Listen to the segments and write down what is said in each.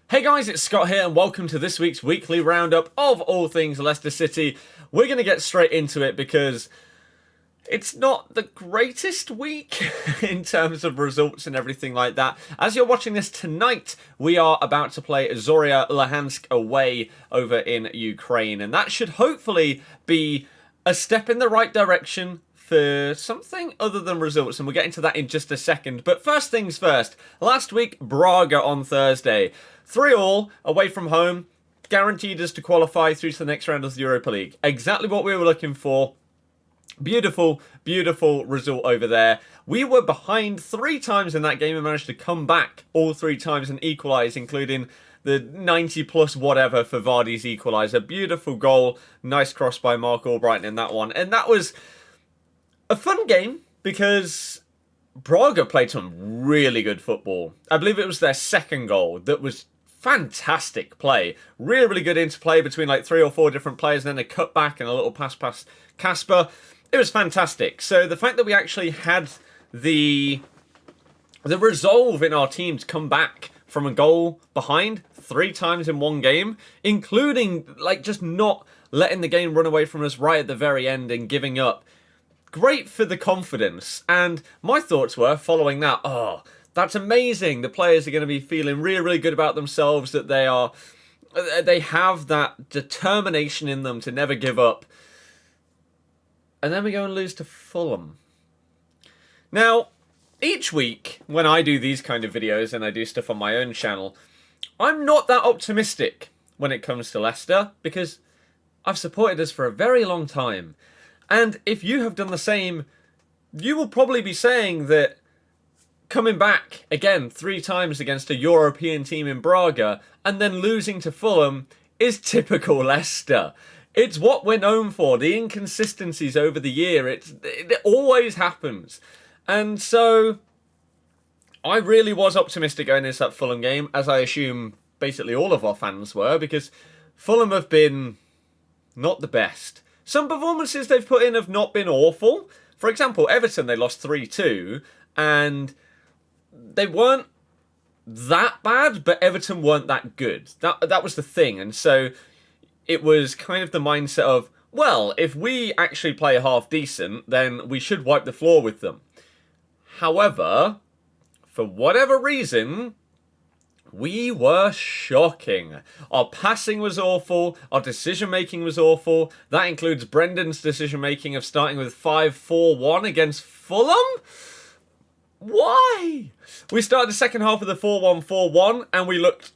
Hey guys, it's Scott here and welcome to this week's weekly roundup of all things Leicester City. We're going to get straight into it because it's not the greatest week in terms of results and everything like that. As you're watching this tonight, we are about to play Zorya Luhansk away over in Ukraine, and that should hopefully be a step in the right direction for something other than results, and we'll get into that in just a second. But first things first, last week, Braga on Thursday. 3-3 away from home, guaranteed us to qualify through to the next round of the Europa League. Exactly what we were looking for. Beautiful, beautiful result over there. We were behind 3 times in that game and managed to come back all 3 times and equalise, including the 90 plus whatever for Vardy's equaliser. Beautiful goal, nice cross by Mark Albrighton in that one. And that was a fun game because Braga played some really good football. I believe it was their second goal that was fantastic play. Really, really good interplay between like 3 or 4 different players, and then a cut back and a little pass past Casper. It was fantastic. So the fact that we actually had the resolve in our team to come back from a goal behind 3 times in one game, including like just not letting the game run away from us right at the very end and giving up. Great for the confidence. And my thoughts were, following that, that's amazing. The players are going to be feeling really, really good about themselves, that they have that determination in them to never give up. And then we go and lose to Fulham. Now, each week when I do these kind of videos and I do stuff on my own channel, I'm not that optimistic when it comes to Leicester because I've supported us for a very long time. And if you have done the same, you will probably be saying that coming back again 3 times against a European team in Braga and then losing to Fulham is typical Leicester. It's what we're known for, the inconsistencies over the year. It always happens. And so I really was optimistic going into that Fulham game, as I assume basically all of our fans were, because Fulham have been not the best. Some performances they've put in have not been awful. For example, Everton, they lost 3-2, and they weren't that bad, but Everton weren't that good. That was the thing. And so it was kind of the mindset of, well, if we actually play half decent, then we should wipe the floor with them. However, for whatever reason, we were shocking. Our passing was awful. Our decision-making was awful. That includes Brendan's decision-making of starting with 5-4-1 against Fulham. Why? We started the second half with a 4-1-4-1 and we looked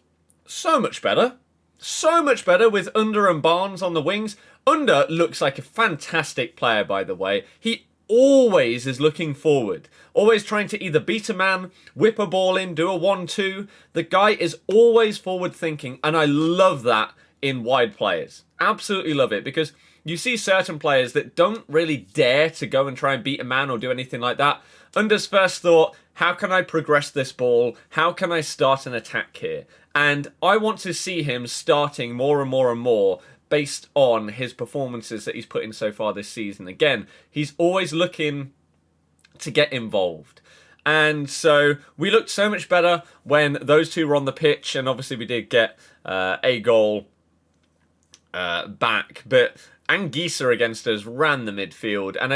so much better. So much better with Under and Barnes on the wings. Under looks like a fantastic player, by the way. He always is looking forward. Always trying to either beat a man, whip a ball in, do a 1-2. The guy is always forward thinking, and I love that in wide players. Absolutely love it, because you see certain players that don't really dare to go and try and beat a man or do anything like that. Under's first thought, how can I progress this ball? How can I start an attack here? And I want to see him starting more and more and more based on his performances that he's put in so far this season. Again, he's always looking to get involved. And so we looked so much better when those two were on the pitch, and obviously we did get a goal back, but Anguissa against us ran the midfield, and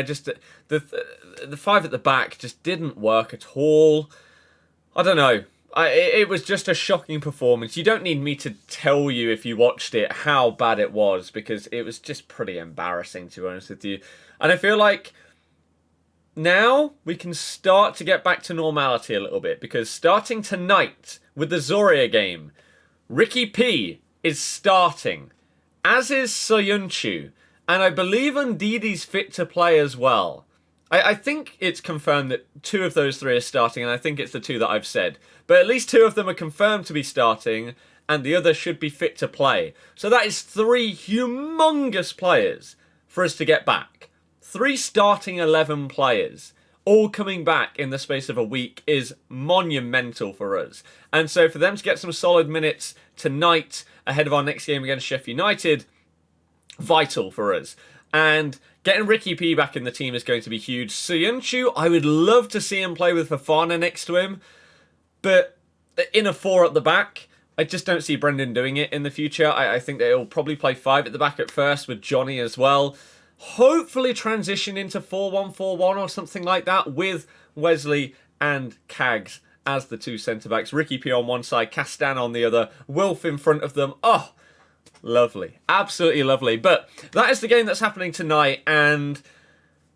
the 5 at the back just didn't work at all. I don't know. It was just a shocking performance. You don't need me to tell you, if you watched it, how bad it was, because it was just pretty embarrassing, to be honest with you. And I feel like now we can start to get back to normality a little bit, because starting tonight with the Zorya game, Ricky P is starting, as is Soyuncu, and I believe Ndidi's fit to play as well. I think it's confirmed that 2 of those 3 are starting, and I think it's the 2 that I've said. But at least 2 of them are confirmed to be starting, and the other should be fit to play. So that is 3 humongous players for us to get back. 3 starting 11 players, all coming back in the space of a week, is monumental for us. And so for them to get some solid minutes tonight, ahead of our next game against Sheffield United, vital for us. And getting Ricky P back in the team is going to be huge. Soyuncu, I would love to see him play with Fofana next to him. But in a 4 at the back, I just don't see Brendan doing it in the future. I think that he'll probably play 5 at the back at first with Johnny as well. Hopefully transition into 4-1-4-1 or something like that with Wesley and Cags as the 2 centre-backs. Ricky P on one side, Castan on the other, Wilf in front of them. Oh, lovely. Absolutely lovely. But that is the game that's happening tonight. And,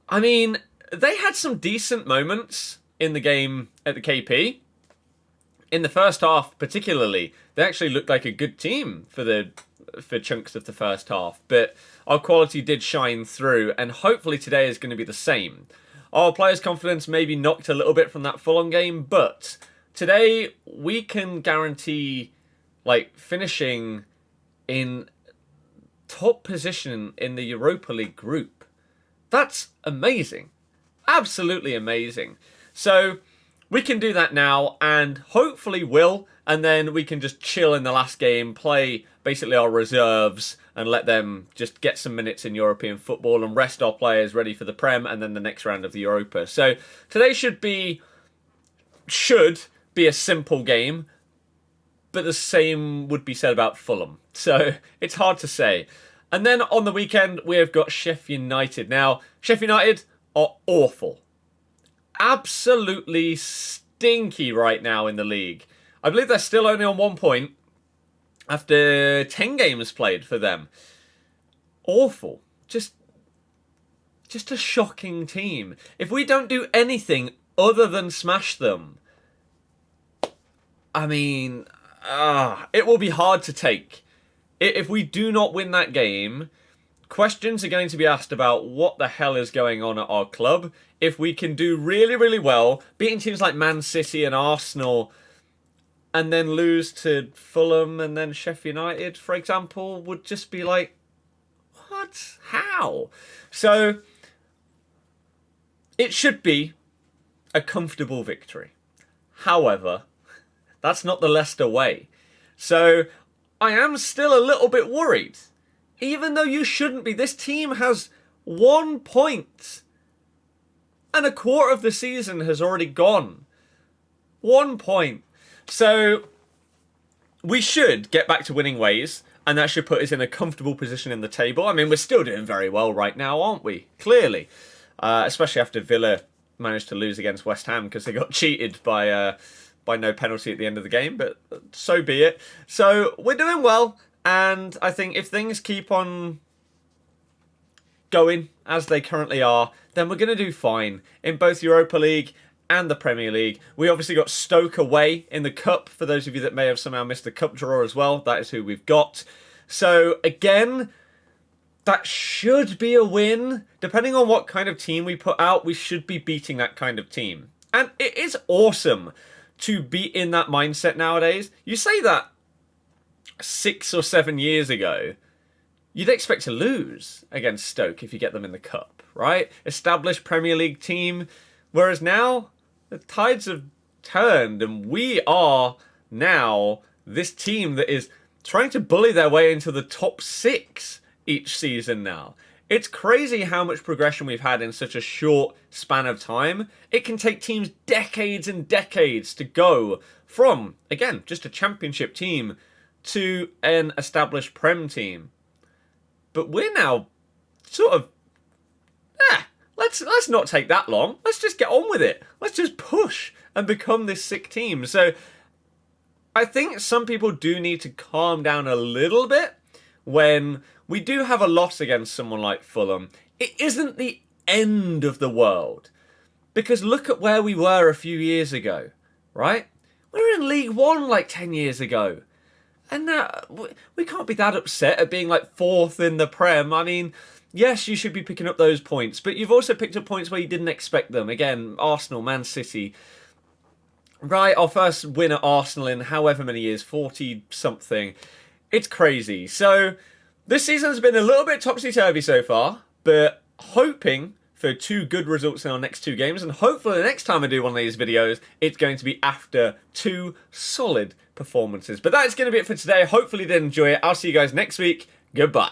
I mean, they had some decent moments in the game at the KP. In the first half, particularly, they actually looked like a good team for chunks of the first half. But our quality did shine through, and hopefully today is going to be the same. Our players' confidence maybe knocked a little bit from that Fulham game, but today we can guarantee finishing in top position in the Europa League group. That's amazing. Absolutely amazing. So we can do that now, and hopefully will, and then we can just chill in the last game, play basically our reserves, and let them just get some minutes in European football and rest our players ready for the Prem and then the next round of the Europa. So today should be a simple game, but the same would be said about Fulham. So it's hard to say. And then on the weekend, we have got Sheffield United. Now, Sheffield United are awful. Absolutely stinky right now in the league. I believe they're still only on 1 point after 10 games played for them. Awful. Just a shocking team. If we don't do anything other than smash them, I mean, it will be hard to take. If we do not win that game, questions are going to be asked about what the hell is going on at our club. If we can do really, really well, beating teams like Man City and Arsenal, and then lose to Fulham and then Sheffield United, for example, would just be like, what? How? So, it should be a comfortable victory. However, that's not the Leicester way. So, I am still a little bit worried. Even though you shouldn't be. This team has 1 point. And a quarter of the season has already gone. 1 point. So, we should get back to winning ways. And that should put us in a comfortable position in the table. I mean, we're still doing very well right now, aren't we? Clearly. Especially after Villa managed to lose against West Ham because they got cheated by no penalty at the end of the game. But so be it. So, we're doing well. And I think if things keep on going as they currently are, then we're going to do fine in both Europa League and the Premier League. We obviously got Stoke away in the Cup. For those of you that may have somehow missed the Cup draw as well, that is who we've got. So, again, that should be a win. Depending on what kind of team we put out, we should be beating that kind of team. And it is awesome to be in that mindset nowadays. You say that 6 or 7 years ago, you'd expect to lose against Stoke if you get them in the Cup, right? Established Premier League team. Whereas now, the tides have turned and we are now this team that is trying to bully their way into the top 6 each season now. It's crazy how much progression we've had in such a short span of time. It can take teams decades and decades to go from, again, just a championship team to an established Prem team. But we're now sort of, let's not take that long. Let's just get on with it. Let's just push and become this sick team. So I think some people do need to calm down a little bit when we do have a loss against someone like Fulham. It isn't the end of the world. Because look at where we were a few years ago, right? We were in League One like 10 years ago. And we can't be that upset at being like 4th in the Prem. I mean, yes, you should be picking up those points, but you've also picked up points where you didn't expect them. Again, Arsenal, Man City. Right, our first win at Arsenal in however many years, 40-something. It's crazy. So, this season's been a little bit topsy-turvy so far, but hoping for 2 good results in our next 2 games, and hopefully the next time I do one of these videos, it's going to be after 2 solid performances. But that is going to be it for today. Hopefully you did enjoy it. I'll see you guys next week. Goodbye.